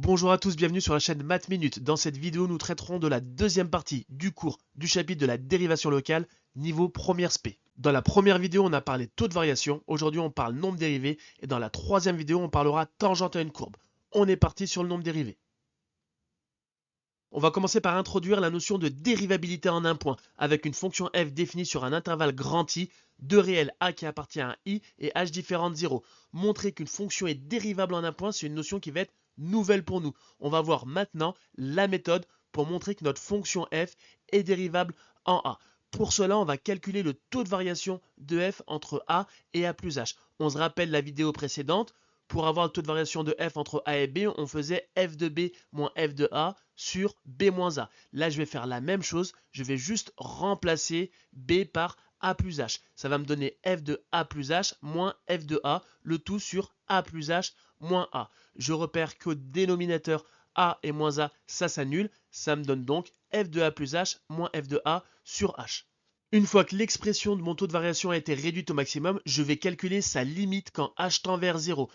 Bonjour à tous, bienvenue sur la chaîne Math Minute. Dans cette vidéo, nous traiterons de la deuxième partie du cours du chapitre de la dérivation locale, niveau première spé. Dans la première vidéo, on a parlé taux de variation. Aujourd'hui, on parle nombre dérivé. Et dans la troisième vidéo, on parlera tangente à une courbe. On est parti sur le nombre dérivé. On va commencer par introduire la notion de dérivabilité en un point, avec une fonction f définie sur un intervalle grand I, deux réels a qui appartient à I et h différent de 0. Montrer qu'une fonction est dérivable en un point, c'est une notion qui va être nouvelle pour nous. On va voir maintenant la méthode pour montrer que notre fonction f est dérivable en a. Pour cela, on va calculer le taux de variation de f entre a et a plus h. On se rappelle la vidéo précédente. Pour avoir le taux de variation de f entre a et b, on faisait f de b moins f de a sur b moins a. Là, je vais faire la même chose. Je vais juste remplacer b par a plus h. Ça va me donner f de a plus h moins f de a, le tout sur a plus h moins a. Je repère qu'au dénominateur a et moins a, ça s'annule. Ça me donne donc f de a plus h moins f de a sur h. Une fois que l'expression de mon taux de variation a été réduite au maximum, je vais calculer sa limite quand h tend vers 0.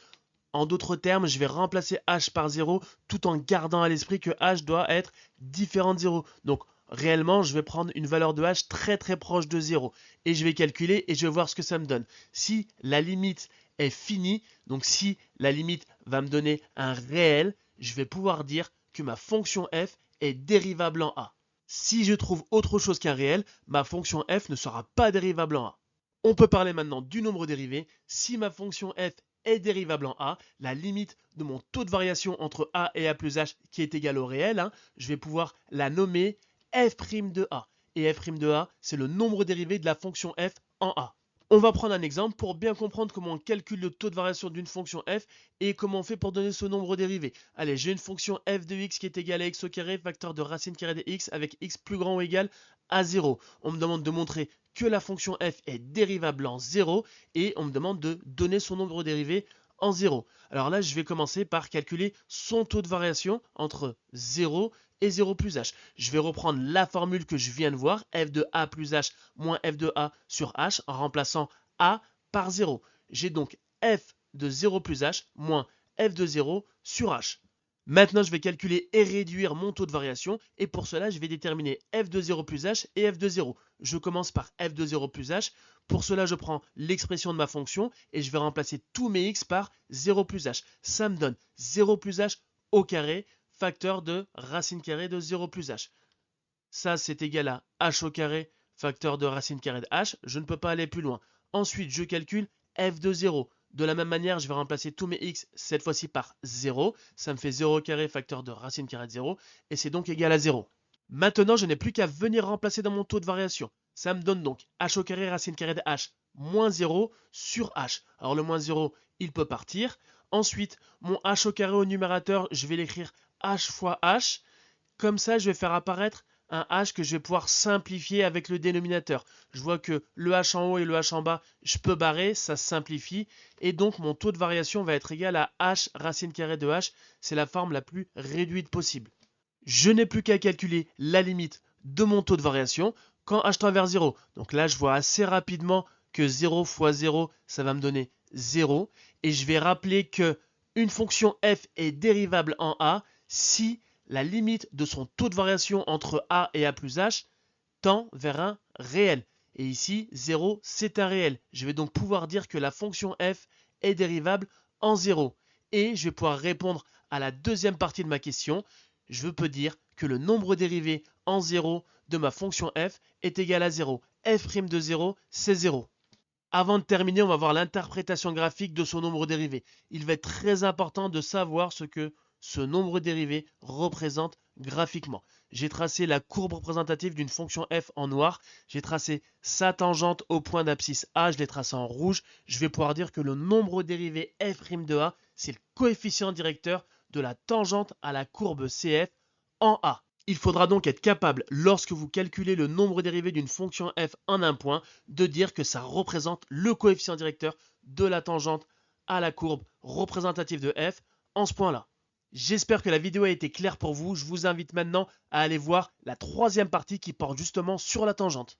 En d'autres termes, je vais remplacer h par 0 tout en gardant à l'esprit que h doit être différent de 0. Donc réellement, je vais prendre une valeur de h très proche de 0. Et je vais calculer et je vais voir ce que ça me donne. Si la limite est finie, donc si la limite va me donner un réel, je vais pouvoir dire que ma fonction f est dérivable en a. Si je trouve autre chose qu'un réel, ma fonction f ne sera pas dérivable en a. On peut parler maintenant du nombre dérivé. Si ma fonction f est dérivable en a, la limite de mon taux de variation entre a et a plus h qui est égal au réel, je vais pouvoir la nommer f' de a. Et f' de a, c'est le nombre dérivé de la fonction f en a. On va prendre un exemple pour bien comprendre comment on calcule le taux de variation d'une fonction f et comment on fait pour donner ce nombre dérivé. Allez, j'ai une fonction f de x qui est égale à x au carré, facteur de racine carrée de x avec x plus grand ou égal à 0. On me demande de montrer que la fonction f est dérivable en 0 et on me demande de donner son nombre dérivé en 0. Alors là, je vais commencer par calculer son taux de variation entre 0 et 0 plus h. Je vais reprendre la formule que je viens de voir, f de a plus h moins f de a sur h, en remplaçant a par 0. J'ai donc f de 0 plus h moins f de 0 sur h. Maintenant, je vais calculer et réduire mon taux de variation et pour cela, je vais déterminer f de 0 plus h et f de 0. Je commence par f de 0 plus h. Pour cela, je prends l'expression de ma fonction et je vais remplacer tous mes x par 0 plus h. Ça me donne 0 plus h au carré, facteur de racine carrée de 0 plus h. Ça, c'est égal à h au carré, facteur de racine carrée de h. Je ne peux pas aller plus loin. Ensuite, je calcule f de 0. De la même manière, je vais remplacer tous mes x, cette fois-ci par 0. Ça me fait 0 au carré, facteur de racine carrée de 0. Et c'est donc égal à 0. Maintenant, je n'ai plus qu'à venir remplacer dans mon taux de variation. Ça me donne donc h au carré, racine carrée de h, moins 0 sur h. Alors le moins 0, il peut partir. Ensuite, mon h au carré au numérateur, je vais l'écrire h fois h. Comme ça, je vais faire apparaître un h que je vais pouvoir simplifier avec le dénominateur. Je vois que le h en haut et le h en bas, je peux barrer, ça se simplifie. Et donc, mon taux de variation va être égal à h racine carrée de h. C'est la forme la plus réduite possible. Je n'ai plus qu'à calculer la limite de mon taux de variation quand h tend vers 0. Donc là, je vois assez rapidement que 0 fois 0, ça va me donner 0. Et je vais rappeler que une fonction f est dérivable en a si la limite de son taux de variation entre a et a plus h tend vers un réel. Et ici, 0, c'est un réel. Je vais donc pouvoir dire que la fonction f est dérivable en 0. Et je vais pouvoir répondre à la deuxième partie de ma question. Je peux dire que le nombre dérivé en 0 de ma fonction f est égal à 0. f' de 0, c'est 0. Avant de terminer, on va voir l'interprétation graphique de son nombre dérivé. Il va être très important de savoir ce que ce nombre dérivé représente graphiquement. J'ai tracé la courbe représentative d'une fonction f en noir. J'ai tracé sa tangente au point d'abscisse A. Je l'ai tracé en rouge. Je vais pouvoir dire que le nombre dérivé f' de a, c'est le coefficient directeur de la tangente à la courbe CF en A. Il faudra donc être capable, lorsque vous calculez le nombre dérivé d'une fonction f en un point, de dire que ça représente le coefficient directeur de la tangente à la courbe représentative de f en ce point-là. J'espère que la vidéo a été claire pour vous. Je vous invite maintenant à aller voir la troisième partie qui porte justement sur la tangente.